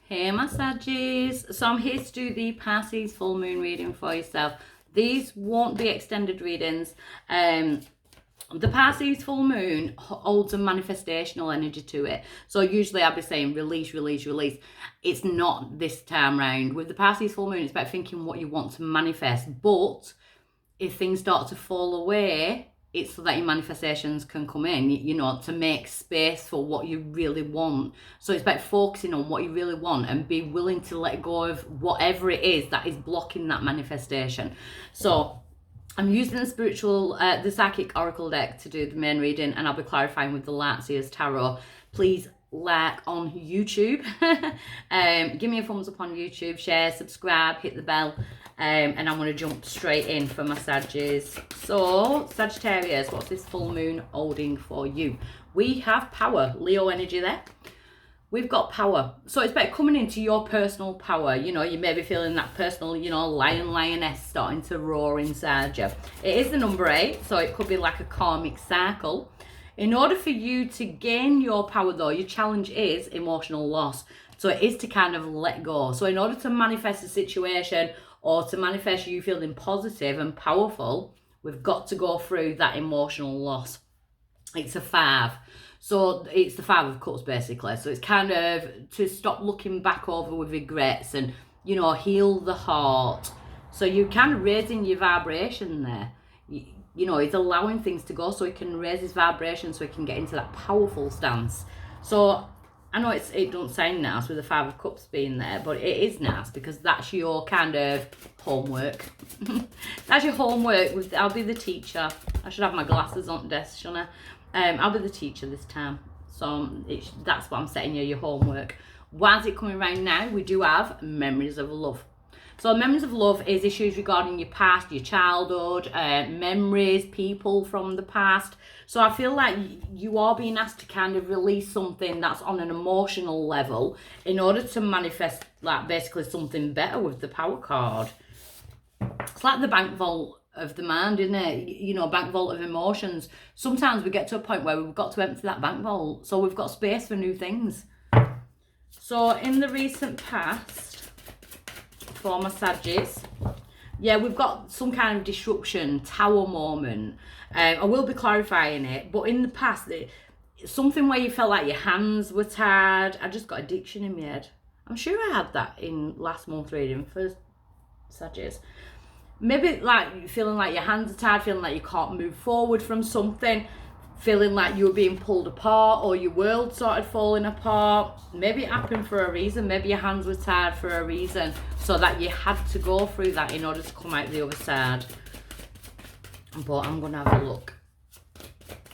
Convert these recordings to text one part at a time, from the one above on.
Hey my Sagis, so I'm here to do the Pisces full moon reading for yourself. These won't be extended readings. The Pisces full moon holds a manifestational energy to it. So usually I'll be saying release, release, release. It's not this time round. With the Pisces full moon, it's about thinking what you want to manifest. But if things start to fall away, it's so that your manifestations can come in, to make space for what you really want. So it's about focusing on what you really want and be willing to let go of whatever it is that is blocking that manifestation. So I'm using the psychic oracle deck to do the main reading, and I'll be clarifying with the Lightseers Tarot. Please like on YouTube. Give me a thumbs up on YouTube, share, subscribe, hit the bell. And I'm going to jump straight in for my Sagittarius. So, Sagittarius, what's this full moon holding for you? We have power, Leo energy there. We've got power. So it's about coming into your personal power. You may be feeling that personal, lion, lioness starting to roar inside you. It is the number 8, so it could be like a karmic cycle. In order for you to gain your power though, your challenge is emotional loss. So it is to kind of let go. So in order to manifest a situation or to manifest you feeling positive and powerful, we've got to go through that emotional loss. It's a 5. So it's the 5 of cups basically. So it's kind of to stop looking back over with regrets and, heal the heart. So you're kind of raising your vibration there. It's allowing things to go so it can raise his vibration so it can get into that powerful stance. So I know it don't sound nice with the 5 of cups being there, but it is nice because that's your kind of homework. That's your homework. I'll be the teacher. I should have my glasses on the desk, shouldn't I? I'll be the teacher this time. So that's what I'm setting you, your homework. Why is it coming around now? We do have memories of love. So memories of love is issues regarding your past, your childhood, memories, people from the past. So I feel like you are being asked to kind of release something that's on an emotional level in order to manifest like basically something better with the power card. It's like the bank vault of the mind, isn't it? Bank vault of emotions. Sometimes we get to a point where we've got to empty that bank vault. So we've got space for new things. So in the recent past, for my Sagittarius, we've got some kind of disruption, tower moment. I will be clarifying it, but in the past, something where you felt like your hands were tired. I just got addiction in my head. I'm sure I had that in last month reading for Sagittarius. Maybe like feeling like your hands are tired, feeling like you can't move forward from something, feeling like you were being pulled apart or your world started falling apart. Maybe it happened for a reason. Maybe your hands were tired for a reason, so that you had to go through that in order to come out the other side. But I'm going to have a look.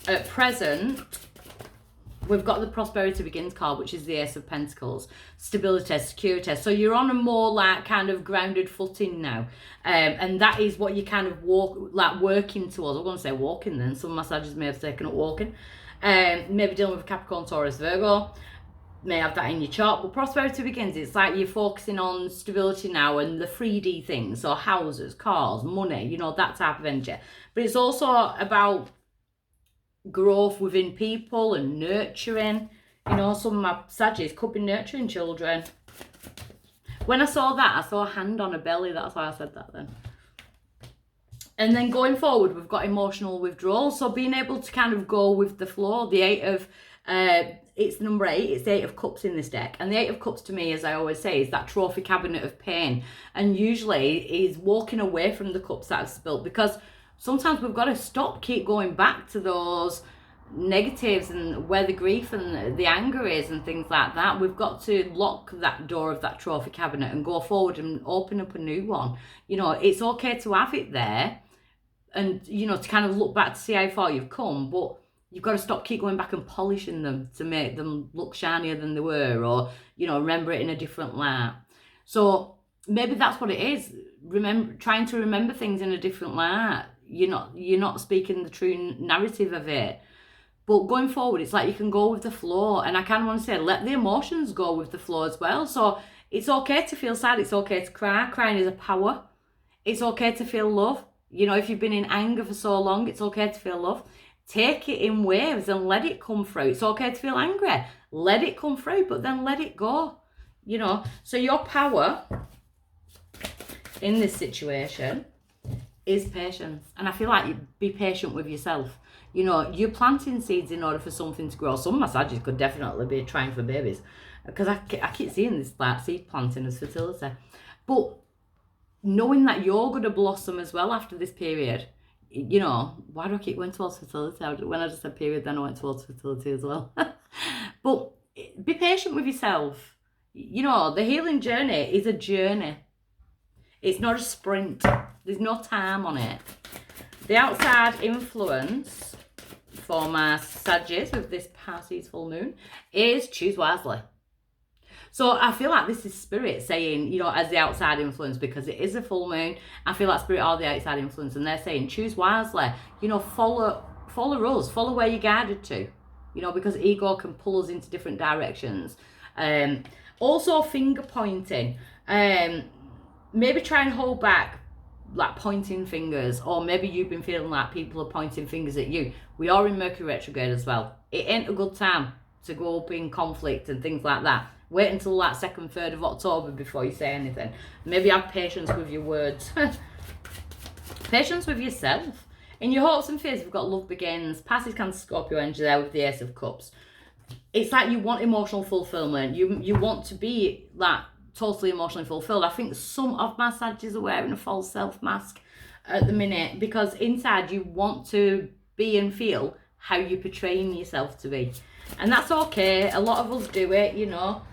At present, we've got the Prosperity Begins card, which is the Ace of Pentacles. Stability, security. So you're on a more like kind of grounded footing now. And that is what you kind of working towards. I'm going to say walking then. Some massages may have taken up walking. Maybe dealing with Capricorn, Taurus, Virgo. May have that in your chart. But Prosperity Begins, it's like you're focusing on stability now and the 3D things. So houses, cars, money, that type of energy. But it's also about growth within people and nurturing. Some of my Sagittarius could be nurturing children. When I saw that, I saw a hand on a belly. That's why I said that then. And then going forward, we've got emotional withdrawal. So being able to kind of go with the flow. The 8 of, it's number 8. It's the 8 of cups in this deck. And the 8 of cups to me, as I always say, is that trophy cabinet of pain. And usually is walking away from the cups that I've spilt, because sometimes we've got to keep going back to those negatives and where the grief and the anger is and things like that. We've got to lock that door of that trophy cabinet and go forward and open up a new one. It's okay to have it there and, to kind of look back to see how far you've come, but you've got to keep going back and polishing them to make them look shinier than they were, or, remember it in a different light. So maybe that's what it is. Trying to remember things in a different light. You're not speaking the true narrative of it. But going forward, it's like you can go with the flow. And I kind of want to say, let the emotions go with the flow as well. So it's okay to feel sad. It's okay to cry. Crying is a power. It's okay to feel love. If you've been in anger for so long, it's okay to feel love. Take it in waves and let it come through. It's okay to feel angry. Let it come through, but then let it go. you know. So your power in this situation is patience. And I feel like you be patient with yourself. You know, you're planting seeds in order for something to grow. Some of my Sagittarius could definitely be trying for babies, because I keep seeing this like seed planting as fertility. But knowing that you're going to blossom as well after this period, you know, why do I keep going towards fertility? When I just said period, then I went towards fertility as well. But be patient with yourself. You know, the healing journey is a journey. It's not a sprint. There's no time on it. The outside influence for my Sagittarius with this Pisces full moon is choose wisely. So I feel like this is Spirit saying, you know, as the outside influence, because it is a full moon, I feel like Spirit are the outside influence, and they're saying choose wisely. You know, follow us, follow where you're guided to. You know, because ego can pull us into different directions. Also finger pointing. Maybe try and hold back like pointing fingers, or maybe you've been feeling like people are pointing fingers at you. We are in Mercury retrograde as well. It ain't a good time to go up in conflict and things like that. Wait until like 2nd, 3rd of October before you say anything. Maybe have patience with your words. Patience with yourself. In your hopes and fears, we've got love begins. Pisces, Cancer, Scorpio energy there with the Ace of Cups. It's like you want emotional fulfillment. You want to be like totally emotionally fulfilled. I think some of my Sagittarius are wearing a false self mask at the minute, because inside you want to be and feel how you're portraying yourself to be. And that's okay. A lot of us do it, you know,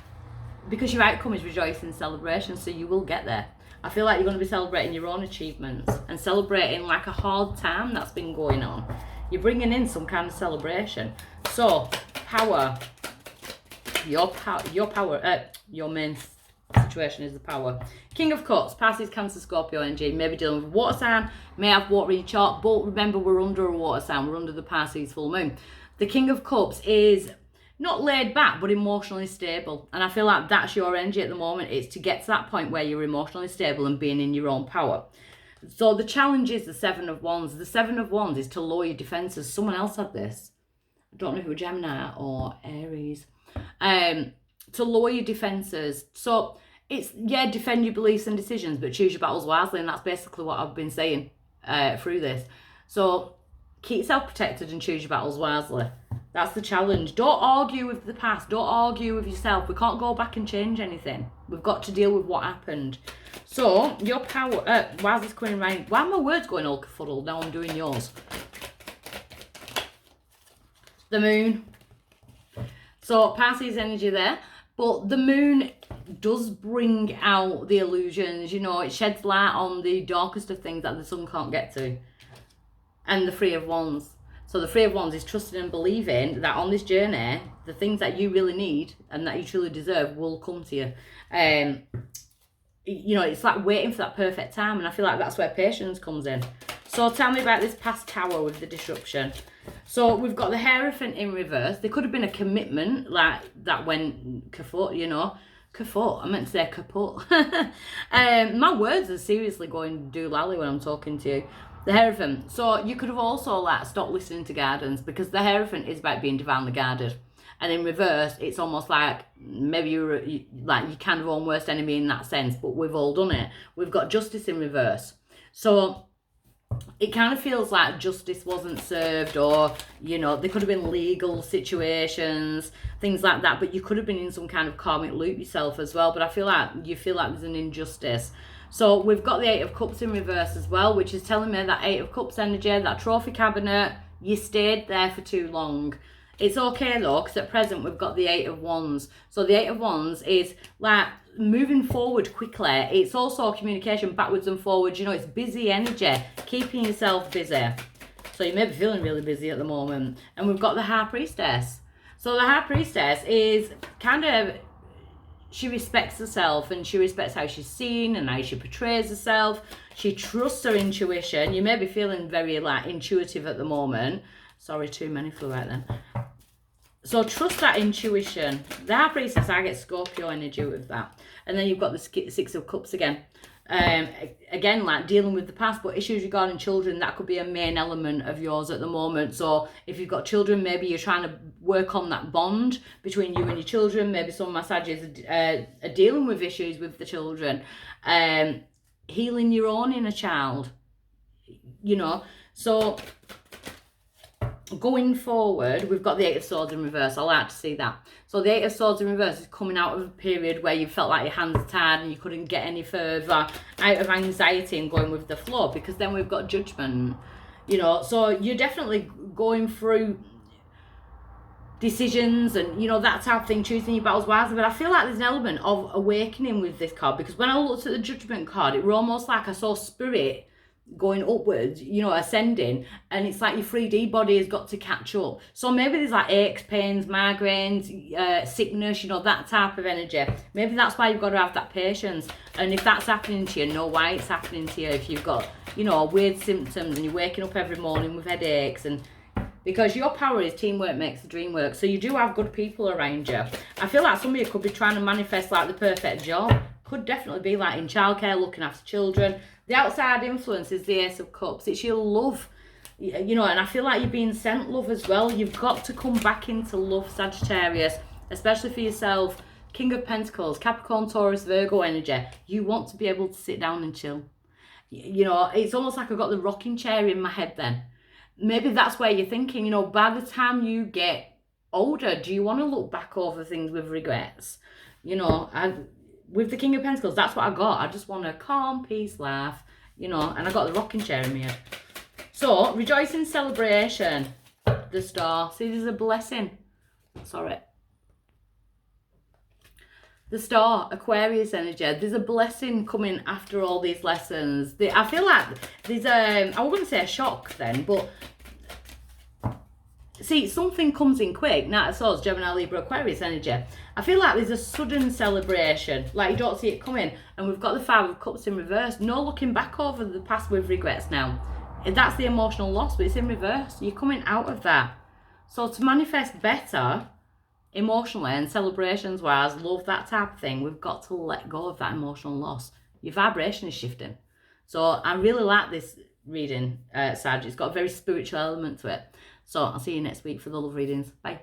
because your outcome is rejoicing and celebration, so you will get there. I feel like you're going to be celebrating your own achievements and celebrating like a hard time that's been going on. You're bringing in some kind of celebration. So, power. Your main situation is the power. King of Cups, Pisces, Cancer, Scorpio energy, maybe dealing with water sign, may have water in your chart, but remember we're under a water sign, we're under the Pisces full moon. The King of Cups is not laid back, but emotionally stable. And I feel like that's your energy at the moment. It's to get to that point where you're emotionally stable and being in your own power. So the challenge is the 7 of Wands. The 7 of Wands is to lower your defenses. Someone else had this. I don't know if it was Gemini or Aries. To lower your defenses. So it's, yeah, defend your beliefs and decisions, but choose your battles wisely. And that's basically what I've been saying through this. So keep yourself protected and choose your battles wisely. That's the challenge. Don't argue with the past. Don't argue with yourself. We can't go back and change anything. We've got to deal with what happened. So, your power... why is this coming around? Why are my words going all fuddled? Now I'm doing yours. The moon. So, Pisces energy there. But the moon does bring out the illusions. You know, it sheds light on the darkest of things that the sun can't get to. And the 3 of Wands. So the 3 of Wands is trusting and believing that on this journey, the things that you really need and that you truly deserve will come to you. You know, it's like waiting for that perfect time, and I feel like that's where patience comes in. So tell me about this past tower with the disruption. So we've got the Hierophant in reverse. There could have been a commitment like that went kaput, you know. Kaput, I meant to say kaput. My words are seriously going doolally when I'm talking to you. The Hierophant. So you could have also like stopped listening to guidance, because the Hierophant is about being divinely guided. And in reverse, it's almost like maybe you're kind of own worst enemy in that sense, but we've all done it. We've got Justice in reverse. So it kind of feels like justice wasn't served, or, you know, there could have been legal situations, things like that, but you could have been in some kind of karmic loop yourself as well. But I feel like you feel like there's an injustice. So we've got the 8 of Cups in reverse as well, which is telling me that 8 of Cups energy, that trophy cabinet, you stayed there for too long. It's okay though, because at present we've got the 8 of Wands. So the 8 of Wands is like moving forward quickly. It's also communication backwards and forwards. You know, it's busy energy, keeping yourself busy. So you may be feeling really busy at the moment. And we've got the High Priestess. So the High Priestess is kind of... she respects herself, and she respects how she's seen and how she portrays herself. She trusts her intuition. You may be feeling very like intuitive at the moment. Sorry, too many flew out then. So trust that intuition. The High Priestess, I get Scorpio energy with that. And then you've got the 6 of Cups again. Again, like dealing with the past, but issues regarding children, that could be a main element of yours at the moment. So if you've got children, maybe you're trying to work on that bond between you and your children. Maybe some massages are dealing with issues with the children. Healing your own inner child, you know. So going forward, we've got the Eight of Swords in reverse. I like to see that. So the Eight of Swords in reverse is coming out of a period where you felt like your hands were tied and you couldn't get any further, out of anxiety and going with the flow, because then we've got Judgment, you know. So you're definitely going through decisions and, you know, that type of thing, choosing your battles wisely. But I feel like there's an element of awakening with this card, because when I looked at the Judgment card, it was almost like I saw spirit going upwards, you know, ascending, and it's like your 3D body has got to catch up. So maybe there's like aches, pains, migraines, sickness, you know, that type of energy. Maybe that's why you've got to have that patience. And if that's happening to you, know why it's happening to you. If you've got, you know, weird symptoms and you're waking up every morning with headaches, and because your power is teamwork makes the dream work. So you do have good people around you. I feel like some of you could be trying to manifest like the perfect job. Could definitely be like in childcare, looking after children. The outside influence is the Ace of Cups. It's your love, you know, and I feel like you're being sent love as well. You've got to come back into love, Sagittarius, especially for yourself. King of Pentacles, Capricorn, Taurus, Virgo energy. You want to be able to sit down and chill. You know, it's almost like I've got the rocking chair in my head then. Maybe that's where you're thinking, you know, by the time you get older, do you want to look back over things with regrets? You know, with the King of Pentacles, that's what I got. I just want a calm, peace, laugh, you know, and I got the rocking chair in my head. So, rejoicing, celebration, the Star. See, there's a blessing. Sorry. The Star, Aquarius energy. There's a blessing coming after all these lessons. I feel like there's I wouldn't say a shock then, but see, something comes in quick. Knight of Swords, Gemini, Libra, Aquarius energy. I feel like there's a sudden celebration, like you don't see it coming. And we've got the Five of Cups in reverse. No looking back over the past with regrets now. That's the emotional loss, but it's in reverse. You're coming out of that. So to manifest better emotionally and celebrations wise, love, that type of thing, we've got to let go of that emotional loss. Your vibration is shifting. So I really like this reading, Sag. It's got a very spiritual element to it. So I'll see you next week for the love readings. Bye.